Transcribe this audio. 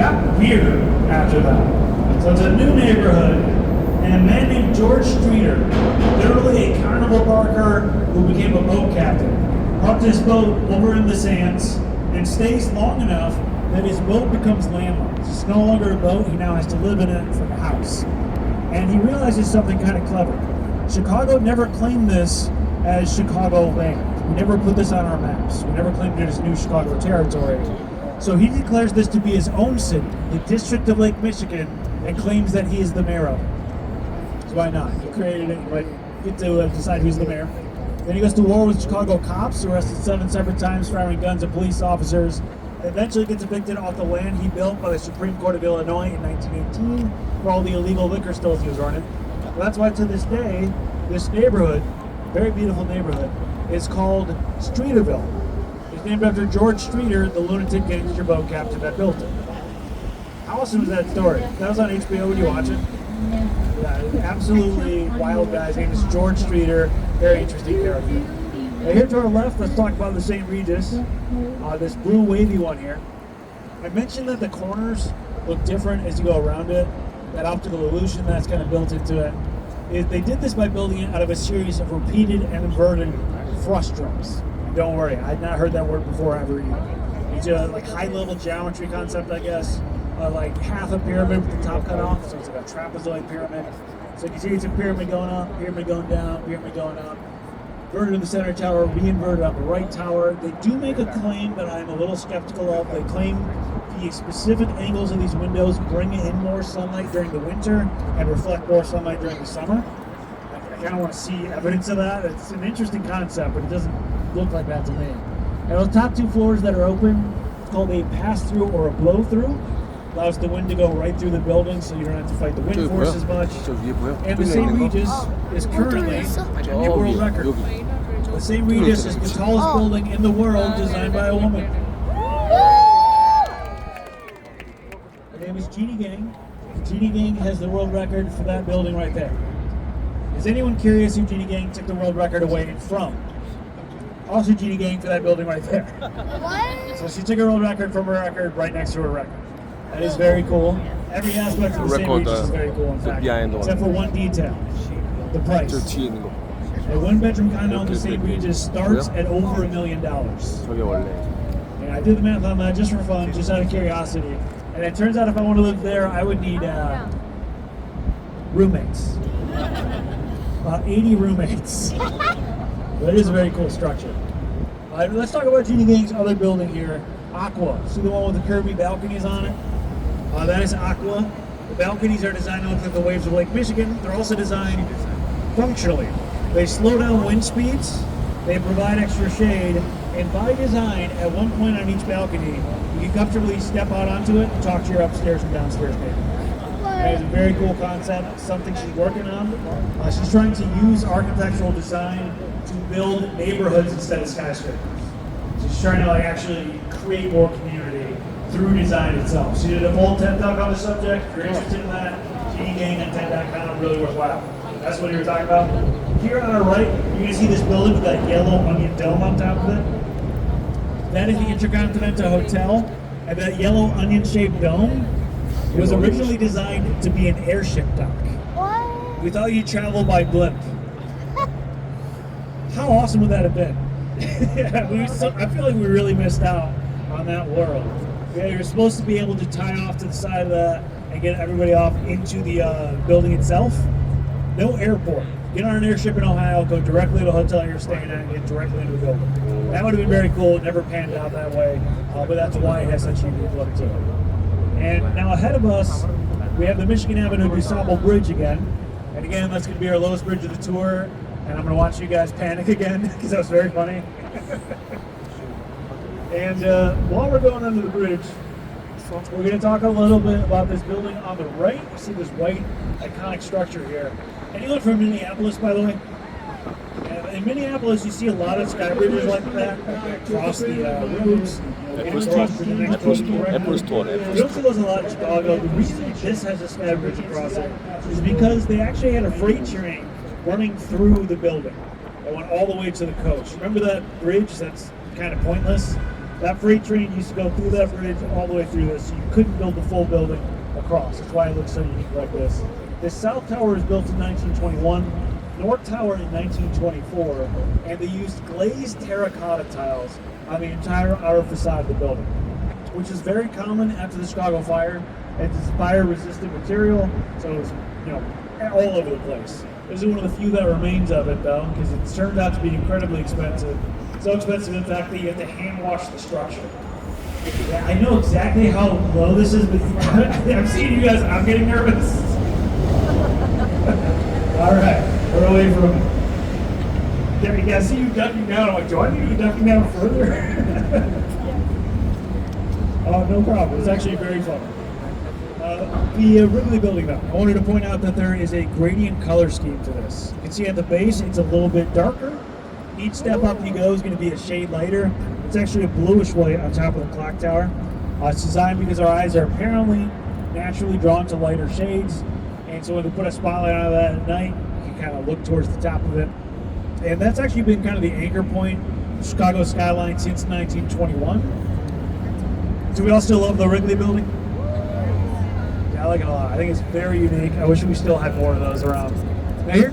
got weird after that. So it's a new neighborhood, and a man named George Streeter, literally a carnival barker who became a boat captain, parked his boat over in the sands and stays long enough that his boat becomes landlocked. It's no longer a boat, he now has to live in it from a house. And he realizes something kind of clever. Chicago never claimed this as Chicago land. We never put this on our maps. We never claimed it as new Chicago territory. So he declares this to be his own city, the District of Lake Michigan, and claims that he is the mayor of it. So why not? He created it, but get to decide who's the mayor. Then he goes to war with Chicago cops, arrested 7 separate times, firing guns at police officers. Eventually gets evicted off the land he built by the Supreme Court of Illinois in 1918 for all the illegal liquor stores he was running. Well, that's why to this day, this neighborhood, very beautiful neighborhood, is called Streeterville. It's named after George Streeter, the lunatic gangster boat captain that built it. How awesome is that story? That was on HBO. Would you watch it? Yeah, absolutely wild guy. His name is George Streeter. Very interesting character. Now here to our left, let's talk about the St. Regis. This blue wavy one here. I mentioned that the corners look different as you go around it. That optical illusion that's kind of built into it. They did this by building it out of a series of repeated and inverted frustrums. Don't worry, I had not heard that word before ever either. It's a like high-level geometry concept, I guess. Like half a pyramid with the top cut off, so it's like a trapezoid pyramid. So you can see it's a pyramid going up, pyramid going down, pyramid going up. Inverted in the center tower, re-inverted on the right tower. They do make a claim that I'm a little skeptical of. They claim the specific angles of these windows bring in more sunlight during the winter and reflect more sunlight during the summer. I kind of want to see evidence of that. It's an interesting concept, but it doesn't look like that to me. And those top 2 floors that are open, it's called a pass-through or a blow-through. Allows the wind to go right through the building so you don't have to fight the wind force as much. And the St. Regis is currently a new world record. The St. Regis is the tallest building in the world designed by a woman. Her name is Jeannie Gang. Jeannie Gang has the world record for that building right there. Is anyone curious who Jeannie Gang took the world record away from? Also Jeannie Gang for that building right there. What? So she took her world record from her record right next to her record. That is very cool. Every aspect of the St. Regis is very cool, in fact, except for one detail, the price. A 1-bedroom condo in the St. Regis starts at over $1 million. And I did the math on that just for fun, just out of curiosity. And it turns out if I want to live there, I would need roommates. About 80 roommates. But it is a very cool structure. Let's talk about Jeannie Gang's other building here, Aqua. See the one with the curvy balconies on it? That is Aqua. The balconies are designed to look like the waves of Lake Michigan. They're also designed functionally. They slow down wind speeds, they provide extra shade, and by design, at one point on each balcony, you can comfortably step out onto it and talk to your upstairs and downstairs neighbors. That is a very cool concept, something she's working on. She's trying to use architectural design to build neighborhoods instead of skyscrapers. She's trying to actually create more community through design itself. She did a full TED Talk on the subject. If you're interested in that, Jeannie Gang and TED.com, really worthwhile. That's what you were talking about. Here on our right, you're going to see this building with that yellow onion dome on top of it. That is the Intercontinental Hotel, and that yellow onion-shaped dome was originally designed to be an airship dock. What? We thought you'd travel by blimp. How awesome would that have been? I feel like we really missed out on that world. Yeah, you're supposed to be able to tie off to the side of that and get everybody off into the building itself. No airport. Get on an airship in Ohio, go directly to the hotel you're staying at, and get directly into the building. That would have been very cool. It never panned out that way, but that's why it has such a unique look to it. And now ahead of us, we have the Michigan Avenue DuSable Bridge again. And again, that's going to be our lowest bridge of the tour. And I'm going to watch you guys panic again, because that was very funny. And while we're going under the bridge, we're going to talk a little bit about this building on the right. You see this white iconic structure here. Anyone from Minneapolis, by the way? In Minneapolis, you see a lot of sky bridges like that across the roads. Apple Store. You don't see those a lot in Chicago. The reason this has a sky bridge across it is because they actually had a freight train running through the building that went all the way to the coast. Remember that bridge that's kind of pointless? That freight train used to go through that bridge all the way through this, so you couldn't build the full building across. That's why it looks so unique like this. This south tower was built in 1921, north tower in 1924, and they used glazed terracotta tiles on the entire outer facade of the building, which is very common after the Chicago fire. It's fire-resistant material, so it's, you know, all over the place. This is one of the few that remains of it, though, because it turned out to be incredibly expensive. So expensive, in fact, that you have to hand wash the structure. Yeah, I know exactly how low this is, but I'm seeing you guys. I'm getting nervous. All right, we're away from. Yeah, I see you ducking down. I'm like, do I need to be ducking down further? Oh, no problem. It's actually very fun. The Wrigley building, though, I wanted to point out that there is a gradient color scheme to this. You can see at the base, it's a little bit darker. Each step up you go is going to be a shade lighter. It's actually a bluish white on top of the clock tower. It's designed because our eyes are apparently naturally drawn to lighter shades, and so when we put a spotlight on that at night, you can kind of look towards the top of it. And that's actually been kind of the anchor point of Chicago skyline since 1921. Do we all still love the Wrigley building? Yeah, I like it a lot. I think it's very unique. I wish we still had more of those around. Now here